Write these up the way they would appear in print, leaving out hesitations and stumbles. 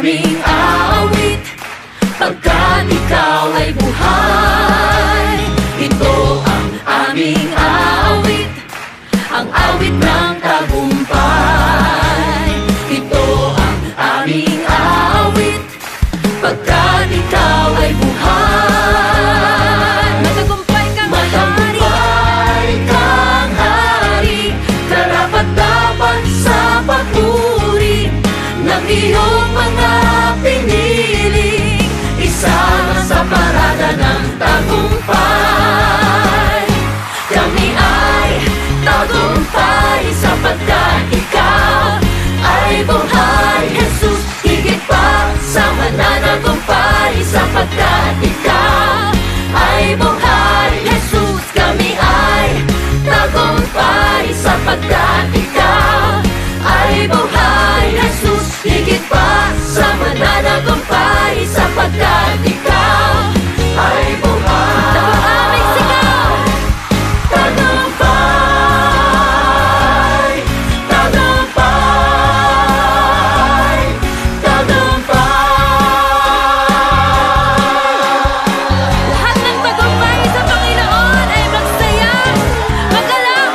aming awit, pagkat ikaw ay buhay. Ito ang aming awit, ang awit ng tagumpay. Ito ang aming awit, pagkat ikaw ay buhay. Matagumpay kang hari, karapat-dapat sa papuri ng iyong mga piniling. Isa na sa parada ng tagumpay. Kami ay tagumpay sapagkat ikaw ay buhay. Jesus, higit pa sa mananagumpay sapagkat ikaw ay buhay. Jesus, kami ay tagumpay sapagkat ikaw ay buhay. Jesus, higit pa sa mananagumpay sapagkat ikaw ay buhay. Ito ang aming sigaw. Tagumpay, tagumpay, tagumpay. Lahat ng tagumpay sa Panginoon ay magsaya, magalaw.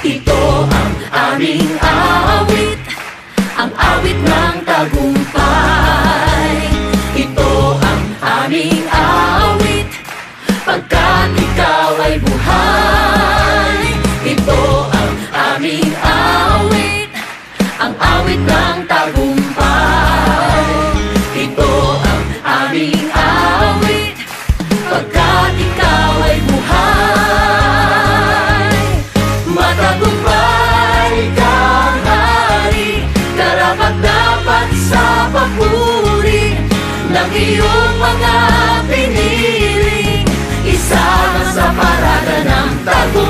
Ito ang aming awit, ang awit ng tagumpay. Ito ang aming awit, pagkat ikaw ay buhay. Ito ang aming awit, ang awit ng tagumpay. Ito ang aming awit, pagkat ikaw ay buhay. Matagumpay kang hari, karapat-dapat sa papuri ng iyong mga piniling. Isa na sa parada ng tagumpay.